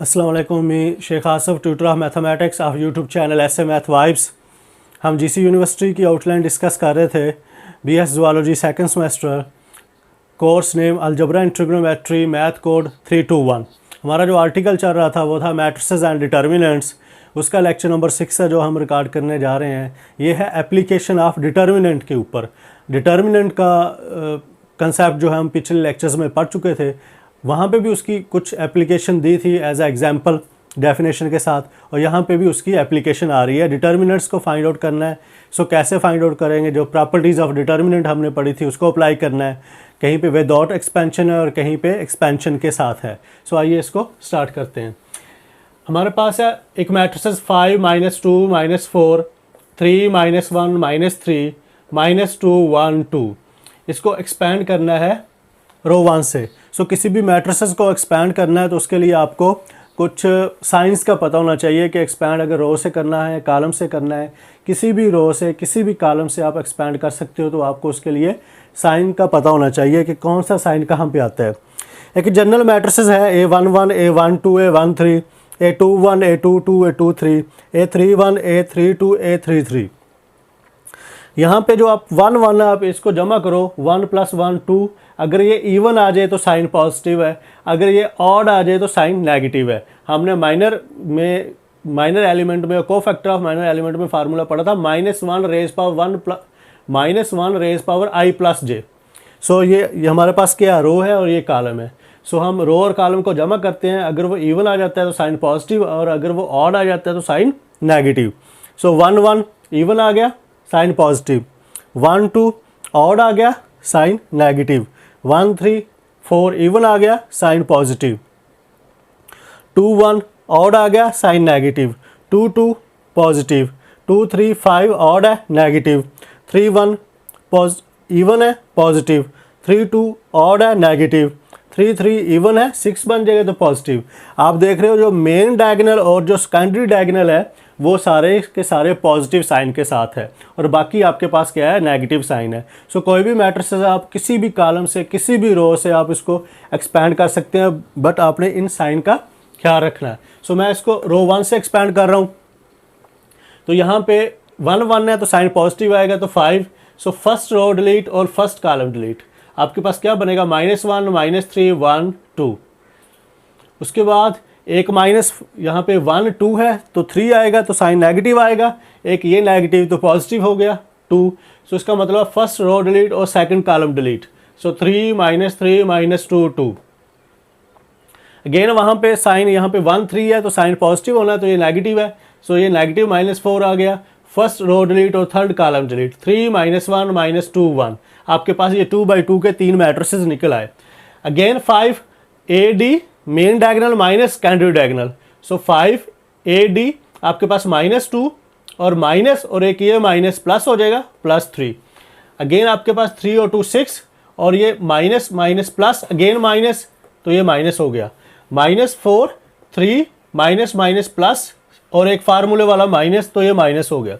अस्सलाम वालेकुम। मैं Sheikh Asif, tutor of mathematics of YouTube channel Ace math vibes. हम जीसी यूनिवर्सिटी की आउटलाइन डिस्कस कर रहे थे। BS zoology second semester, course name algebra and trigonometry, math code 321। हमारा जो आर्टिकल चल रहा था वो था मैट्रिसेस एंड डिटर्मिनेंट्स। उसका लेक्चर नंबर 6 है जो हम रिकॉर्ड करने जा रहे हैं। ये है एप्लीकेशन ऑफ डिटर्मिनेंट के ऊपर। डिटर्मिनेंट का कंसेप्ट जो है हम पिछले लेक्चर्स में पढ़ चुके थे। वहाँ पे भी उसकी कुछ एप्लीकेशन दी थी एज ए एग्जांपल डेफिनेशन के साथ, और यहाँ पे भी उसकी एप्लीकेशन आ रही है। डिटर्मिनेंट्स को फाइंड आउट करना है। सो कैसे फाइंड आउट करेंगे? जो प्रॉपर्टीज़ ऑफ डिटर्मिनेंट हमने पढ़ी थी उसको अप्लाई करना है। कहीं पे विदाउट एक्सपेंशन है और कहीं पे एक्सपेंशन के साथ है। सो आइए इसको स्टार्ट करते हैं। हमारे पास है एक मैट्रिसेस 5 -2 -4 3 -1 -3 -2 1 2। इसको एक्सपेंड करना है रो 1 से। सो किसी भी मैट्रिसेस को एक्सपैंड करना है तो उसके लिए आपको कुछ साइंस का पता होना चाहिए कि एक्सपैंड अगर रो से करना है, कॉलम से करना है, किसी भी रो से किसी भी कॉलम से आप एक्सपैंड कर सकते हो। तो आपको उसके लिए साइन का पता होना चाहिए कि कौन सा साइन कहाँ पे आता है। एक जनरल मैट्रिसेस है A11 A12 A13 A21 A22 A23 A31 A32 A33। यहाँ पे जो आप 1 1 आप इसको जमा करो, 1 + 1 2। अगर ये इवन आ जाए तो साइन पॉजिटिव है, अगर ये ऑड आ जाए तो साइन नेगेटिव है। हमने माइनर एलिमेंट में कोफैक्टर ऑफ माइनर एलिमेंट में फार्मूला पढ़ा था -1 रेज़ पावर i + j। सो ये हमारे पास क्या रो है और ये कॉलम है। सो हम रो और कॉलम को जमा करते हैं। अगर वो इवन आ जाता है तो साइन पॉजिटिव, और अगर वो ऑड आ जाता है तो साइन नेगेटिव। सो 1 1 इवन आ गया, साइन पॉजिटिव। 1 2 ऑड आ गया, साइन नेगेटिव। 1 3 4 इवन आ गया, साइन पॉजिटिव। 2 1 ऑड आ गया, साइन नेगेटिव। 2 2 पॉजिटिव। 2 3 5 ऑड है, नेगेटिव। 3 1 इवन है, पॉजिटिव। 3 2 ऑड है, नेगेटिव। 3 3 इवन है, 6 बन जाएगा तो पॉजिटिव। आप देख रहे हो जो मेन डायगोनल और जो सेकेंडरी डायगोनल है वो सारे के सारे पॉजिटिव साइन के साथ है, और बाकी आपके पास क्या है, नेगेटिव साइन है। सो कोई भी मैट्रिसेस आप किसी भी कॉलम से किसी भी रो से आप इसको एक्सपैंड कर सकते हैं, बट आपने इन साइन का ख्याल रखना है। सो मैं इसको रो 1 से एक्सपैंड कर रहा हूँ। तो यहाँ पे 1 1 है तो साइन पॉजिटिव आएगा, तो 5। सो फर्स्ट रो डिलीट और फर्स्ट कॉलम डिलीट। आपके पास क्या बनेगा, -1 -3 1 2। उसके बाद एक माइनस यहाँ पे 1 2 है तो 3 आएगा, तो साइन नेगेटिव आएगा। एक ये नेगेटिव तो पॉजिटिव हो गया 2। सो इसका मतलब फर्स्ट रो डिलीट और सेकंड कॉलम डिलीट। सो 3 -3 -2 2। अगेन वहाँ पे साइन यहाँ पे 1 3 है तो साइन पॉजिटिव होना है, तो ये नेगेटिव है। सो ये नेगेटिव -4 आ गया। फर्स्ट रो डिलीट और थर्ड कॉलम डिलीट। 3 -1 -2 1। आपके पास ये 2 by 2 के 3 मैट्रिसेस निकल आए। Again 5 AD main diagonal minus secondary diagonal. So 5 AD आपके पास -2 और माइनस, और एक ये माइनस प्लस हो जाएगा +3। अगेन आपके पास 3 और 2 6, और ये minus minus plus again minus, तो ये माइनस हो गया। -4 3 माइनस माइनस प्लस और एक फार्मूले वाला माइनस, तो ये माइनस हो गया।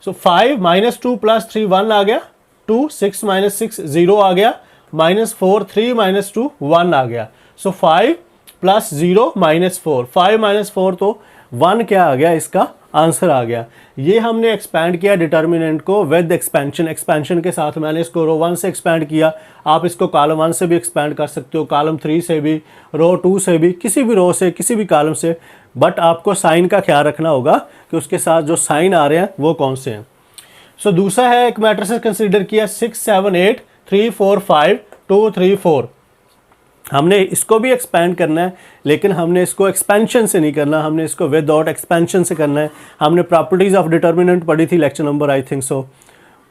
सो 5 -2 + 3 1 आ गया। 2 6 -6 0 आ गया। -4 3 -2 1 आ गया। सो 5 + 0 -4। 5 -4 तो 1 क्या आ गया, इसका आंसर आ गया। ये हमने एक्सपैंड किया डिटर्मिनेंट को विद एक्सपेंशन के साथ। मैंने इसको रो 1 से एक्सपैंड किया। आप इसको कॉलम 1 से भी एक्सपैंड कर सकते हो, कॉलम 3 से भी, रो 2 से भी, किसी भी रो से किसी भी कॉलम से। बट आपको साइन का ख्याल रखना होगा कि उसके साथ जो साइन आ रहे हैं वो कौन से हैं। सो दूसरा है एक मैट्रिसेस कंसीडर किया 6 7 8 3 4 5 2 3 4। हमने इसको भी एक्सपैंड करना है, लेकिन हमने इसको एक्सपेंशन से नहीं करना, हमने इसको विदाउट एक्सपेंशन से करना है। हमने प्रॉपर्टीज़ ऑफ डिटर्मिनेंट पढ़ी थी lecture number I think so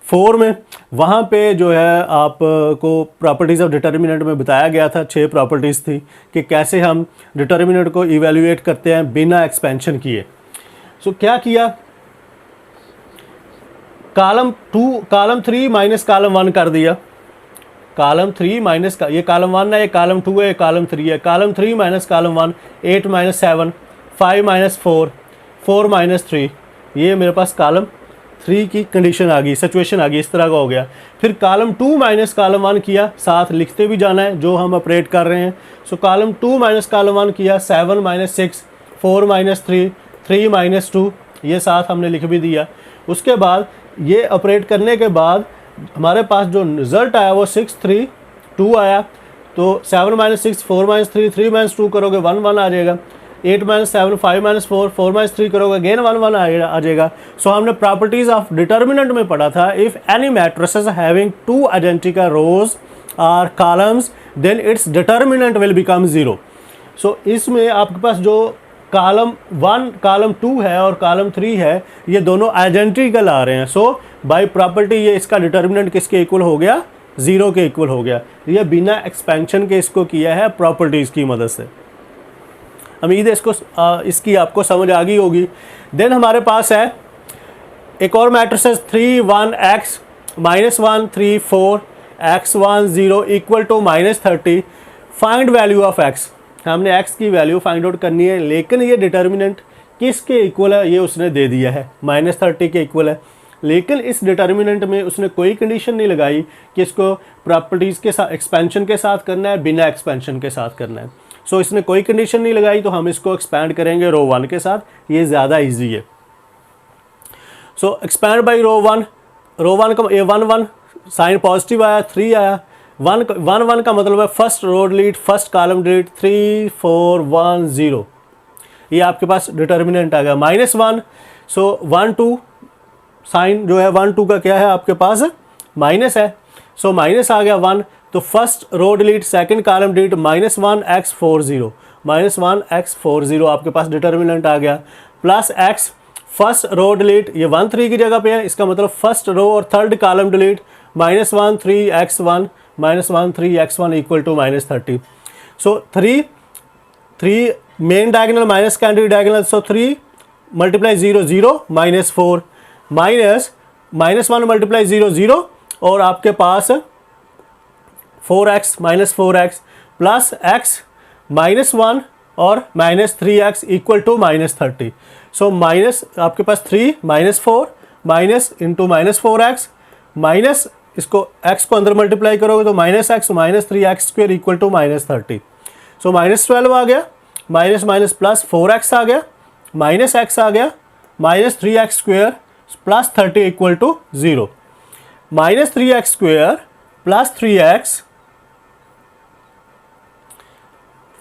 4 में। वहाँ पे जो है आपको प्रॉपर्टीज़ ऑफ डिटर्मिनेंट में बताया गया था, 6 प्रॉपर्टीज़ थी कि कैसे हम डिटर्मिनेंट को इवेल्युएट करते हैं बिना एक्सपेंशन किए। सो क्या किया, कॉलम 3 माइनस कॉलम 1 कर दिया। कॉलम 3 माइनस का ये कॉलम 1 है, ये कॉलम 2 है, ये कॉलम 3 है। Column 3 minus column 1 8 - 7 5 - 4 4 - 3। ये मेरे पास कॉलम 3 की कंडीशन आ गई, सिचुएशन आ गई, इस तरह का हो गया। फिर कॉलम 2 माइनस कॉलम 1 किया, साथ लिखते भी जाना है जो हम ऑपरेट कर रहे हैं। सो कॉलम 2 माइनस कॉलम 1 किया, 7 माइनस 6, 4 माइनस 3, 3 माइनस 2, ये साथ हमने लिख भी दिया। उसके बाद ये ऑपरेट करने के बाद हमारे पास जो रिज़ल्ट आया वो 6 3 2 आया। तो 7 माइनस 6, 4 माइनस 3, 3 माइनस 2 करोगे 1 1 आ जाएगा। 8 माइनस 7, 5 माइनस 4, 4 माइनस 3 करोगे अगेन 1 1 आ जाएगा। सो हमने प्रॉपर्टीज ऑफ डिटर्मिनेंट में पढ़ा था, if any matrices having 2 identical rows और columns then it's determinant will become 0। So इसमें आपके पास जो कॉलम 1 कॉलम 2 है और कॉलम 3 है, ये दोनों आइडेंटिकल आ रहे हैं। सो बाय प्रॉपर्टी ये इसका डिटर्मिनेंट किसके इक्वल हो गया, 0 के इक्वल हो गया। ये बिना एक्सपेंशन के इसको किया है प्रॉपर्टीज़ की मदद से। उम्मीद है इसकी आपको समझ आ गई होगी। देन हमारे पास है एक और matrices 3 1 x -1 3 4 x1 0 equal to -30। Find value of x, हमने x की वैल्यू फाइंड आउट करनी है, लेकिन ये डिटर्मिनेंट किसके इक्वल है ये उसने दे दिया है, -30 के इक्वल है। लेकिन इस डिटर्मिनेंट में उसने कोई कंडीशन नहीं लगाई कि इसको प्रॉपर्टीज़ के साथ एक्सपेंशन के साथ करना है, बिना एक्सपेंशन के साथ करना है। सो इसने कोई कंडीशन नहीं लगाई, तो हम इसको एक्सपैंड करेंगे रो 1 के साथ, ये ज़्यादा इजी है। सो एक्सपैंड बाई रो 1 का ये 1 1 साइन पॉजिटिव आया, 3 आया। 1 1 का मतलब है first row delete, first column delete, 3 4 1 0, ये आपके पास डिटर्मिनेंट आ गया। -1, सो 1 2 साइन जो है 1 2 का क्या है आपके पास माइनस है। सो माइनस आ गया 1, तो first row delete, second column delete, -1 x 40, -1 x 40 आपके पास डिटर्मिनेंट आ गया। Plus x first row delete, ये 1 3 की जगह पे है, इसका मतलब फर्स्ट रो और third column delete, -1 3 x1 -1 3 x1 equal to -30। So 3 main diagonal minus candidate diagonal, so 3 multiply 0 0 -4 -1 multiply 0 0 और आपके पास 4x -4x प्लस x -1 और -3x equal to -30। So minus आपके पास 3 -4 माइनस इंटू -4x माइनस इसको x को अंदर multiply करोगे तो -x -3x square equal to -30। So -12 आ गया, माइनस माइनस प्लस 4x आ गया, -x आ गया, -3x square plus 30 equal to 0। -3x square plus 3x,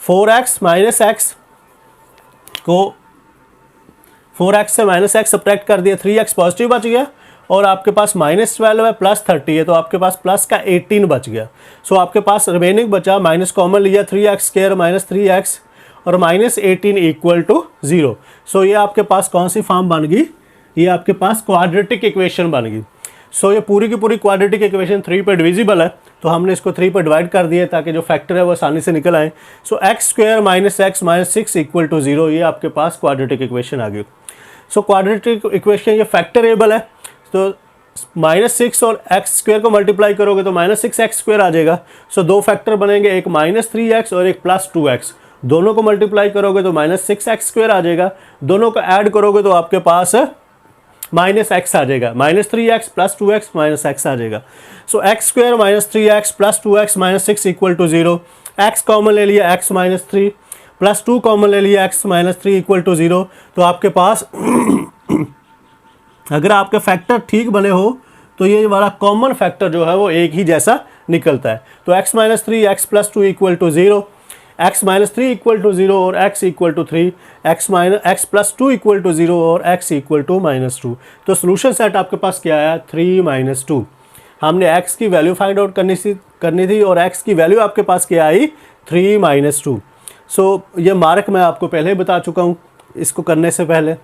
4x minus x को 4x से -x सब्ट्रैक्ट कर दिया, 3x पॉजिटिव बच गया और आपके पास -12 है प्लस 30 है, तो आपके पास प्लस का 18 बच गया। सो आपके पास रिमेनिंग बचा, माइनस कॉमन लिया, 3x स्क्वायर -3x और -18 इक्वल टू 0। सो ये आपके पास कौन सी फॉर्म बन गई, ये आपके पास क्वाड्रेटिक इक्वेशन बन गई। सो ये पूरी की पूरी क्वाड्रेटिक इक्वेशन 3 पे डिविजिबल है, तो हमने इसको 3 पे डिवाइड कर दिया ताकि जो फैक्टर है वो आसानी से निकल आए। So x square -x -6 equal to 0, ये आपके पास क्वाड्रेटिक इक्वेशन आ गई। सो क्वाड्रेटिक इक्वेशन ये फैक्टरेबल है, तो -6 और x स्क्वायर को मल्टीप्लाई करोगे तो -6x स्क्वायर आ जाएगा। सो दो फैक्टर बनेंगे, एक -3x और एक +2x, दोनों को मल्टीप्लाई करोगे तो -6x स्क्वायर आ जाएगा, दोनों को ऐड करोगे तो आपके पास -x आ जाएगा, -3x + 2x -x आ जाएगा। So x square -3x + 2x -6 equal to 0, x common ले लिया, x -3 + 2 कॉमन ले लिया, x -3 इक्वल टू 0। तो आपके पास अगर आपके फैक्टर ठीक बने हो तो ये वाला कॉमन फैक्टर जो है वो एक ही जैसा निकलता है। तो x -3 x + 2 equal to 0, x -3 equal to 0 और x equal to 3, x + 2 equal to 0 और x इक्वल टू -2। तो सोल्यूशन सेट आपके पास क्या आया, 3 - 2। हमने x की वैल्यू फाइंड आउट करनी थी और x की वैल्यू आपके पास क्या आई, 3 - 2। सो ये मार्क मैं आपको पहले ही बता चुका हूँ इसको करने से पहले।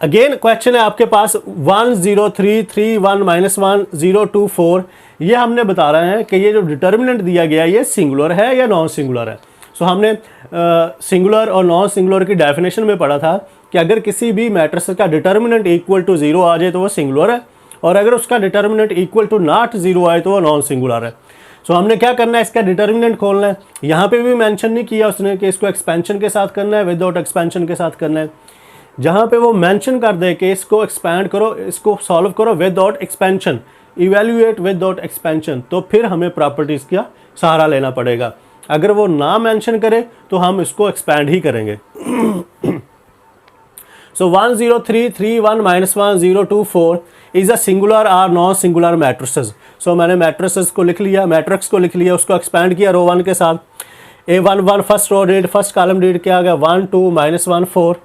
अगेन क्वेश्चन है आपके पास 1 0 3 3 1 -1 0 2 4। ये हमने बता रहे हैं कि ये जो डिटर्मिनेंट दिया गया ये सिंगुलर है या नॉन सिंगुलर है। सो हमने सिंगुलर और नॉन सिंगुलर की डेफिनेशन में पढ़ा था कि अगर किसी भी मैट्रिक्स का डिटर्मिनेंट इक्वल टू 0 आ जाए तो वो सिंगुलर है, और अगर उसका डिटर्मिनेंट इक्वल टू नॉट 0 आए तो वो नॉन सिंगुलर है। सो हमने क्या करना है, इसका डिटर्मिनेंट खोलना है। यहाँ पे भी मेंशन नहीं किया उसने कि इसको एक्सपेंशन के साथ करना है, विदाउट एक्सपेंशन के साथ करना है। जहाँ पे वो मेंशन कर दे कि इसको एक्सपैंड करो, इसको सॉल्व करो without expansion, evaluate without expansion, तो फिर हमें प्रॉपर्टीज़ का सहारा लेना पड़ेगा। अगर वो ना मेंशन करे तो हम इसको एक्सपैंड ही करेंगे। So 10331 -1024 is a singular or non singular matrices. So मैंने मैट्रिसेस को लिख लिया, मैट्रिक्स को लिख लिया, उसको एक्सपैंड किया रो 1 के साथ। A11 first row read, first column read क्या आ गया 1 2 -1 4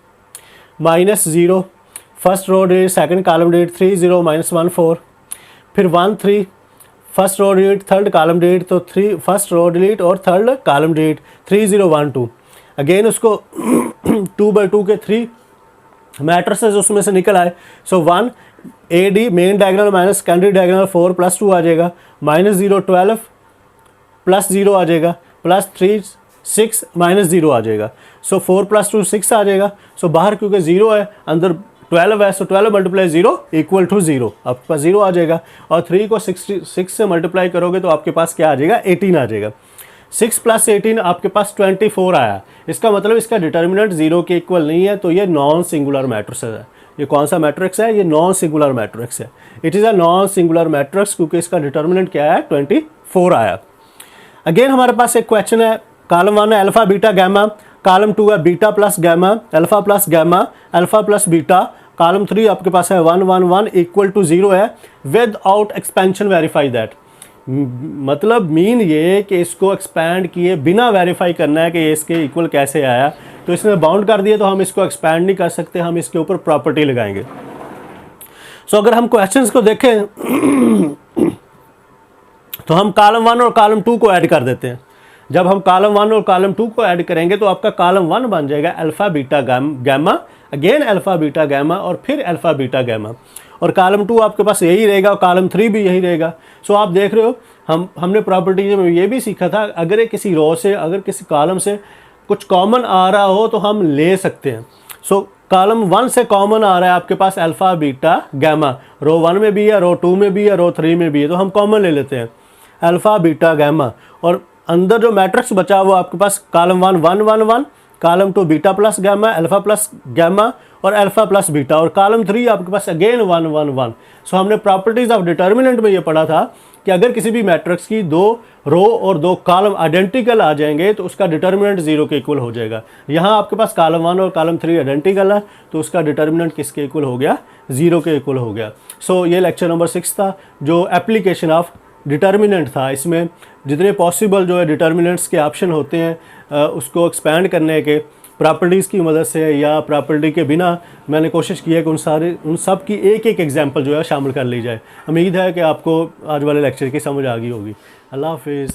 -0, first row read, second column read 3 0 -1 4, फिर 1 3 first row delete, third column delete, तो 3 फर्स्ट रो डिलीट और थर्ड कॉलम डिलीट 3 0 1 2। अगेन उसको 2/2 के 3 मैट्रिसेस उसमें से निकल आए। So 1 AD main diagonal minus secondary diagonal 4 + 2 आ जाएगा, -0 12 +0 आ जाएगा, +3 6 -0 आ जाएगा। सो 4 + 2 6 आ जाएगा। सो बाहर क्योंकि 0 है, अंदर 12 है, सो 12 × 0 = 0, आपके पास 0 आ जाएगा। और 3 को 6 से मल्टीप्लाई करोगे तो आपके पास क्या आ जाएगा 18 आ जाएगा। 6 + 18 आपके पास 24 आया। इसका मतलब इसका डिटर्मिनेंट 0 के इक्वल नहीं है, तो ये नॉन सिंगुलर मैट्रिक्स है। ये कौन सा मैट्रिक्स है? ये नॉन सिंगुलर मैट्रिक्स है। It is a non singular matrix क्योंकि इसका डिटर्मिनेंट क्या है 24 आया। अगेन हमारे पास एक क्वेश्चन है, कॉलम 1 है अल्फा बीटा गैमा, कॉलम 2 है beta plus gamma, alpha plus gamma, alpha plus beta, column 3 आपके पास है 1 1 1 = 0 है, with out expansion verify that. मतलब मीन ये कि इसको एक्सपैंड किए बिना वेरीफाई करना है कि ये इसके इक्वल कैसे आया। तो इसने बाउंड कर दिया तो हम इसको एक्सपैंड नहीं कर सकते, हम इसके ऊपर प्रॉपर्टी लगाएंगे। सो अगर हम क्वेश्चंस को देखें तो हम कॉलम 1 और कॉलम 2 को ऐड कर देते हैं। जब हम कॉलम 1 और कॉलम 2 को ऐड करेंगे तो आपका कॉलम 1 बन जाएगा alpha beta gamma, again alpha beta gamma और फिर अल्फा बीटा गैमा, और कॉलम 2 आपके पास यही रहेगा और कॉलम 3 भी यही रहेगा। सो आप देख रहे हो हमने प्रॉपर्टीज में ये भी सीखा था, अगर ये किसी रो से, अगर किसी कॉलम से कुछ कॉमन आ रहा हो तो हम ले सकते हैं। सो कॉलम 1 से कॉमन आ रहा है आपके पास अल्फा बीटा गैमा, रो 1 में भी है, रो 2 में भी है, रो 3 में भी है, तो हम कॉमन ले लेते हैं अल्फा बीटा गैमा। और अंदर जो मैट्रिक्स बचा वो आपके पास column 1 1 1 1, column 2 beta plus gamma, alpha plus gamma और अल्फा प्लस बीटा, और कॉलम 3 आपके पास अगेन 1 1 1। सो हमने प्रॉपर्टीज ऑफ डिटर्मिनेंट में ये पढ़ा था कि अगर किसी भी मैट्रिक्स की 2 रो और 2 कॉलम आइडेंटिकल आ जाएंगे तो उसका डिटर्मिनेंट 0 के इक्वल हो जाएगा। यहाँ आपके पास कॉलम 1 और कॉलम 3 आइडेंटिकल है तो उसका डिटर्मिनेंट किसके इक्वल हो गया? 0 के इक्वल हो गया। सो ये लेक्चर नंबर 6 था जो एप्लीकेशन ऑफ डिटर्मिनेंट था। इसमें जितने पॉसिबल जो है डिटर्मिनेंट्स के ऑप्शन होते हैं उसको एक्सपैंड करने के प्रॉपर्टीज़ की मदद से या प्रॉपर्टी के बिना मैंने कोशिश की है कि उन सब की एक एक एग्जांपल जो है शामिल कर ली जाए। उम्मीद है कि आपको आज वाले लेक्चर की समझ आ गई होगी। अल्लाह हाफिज़।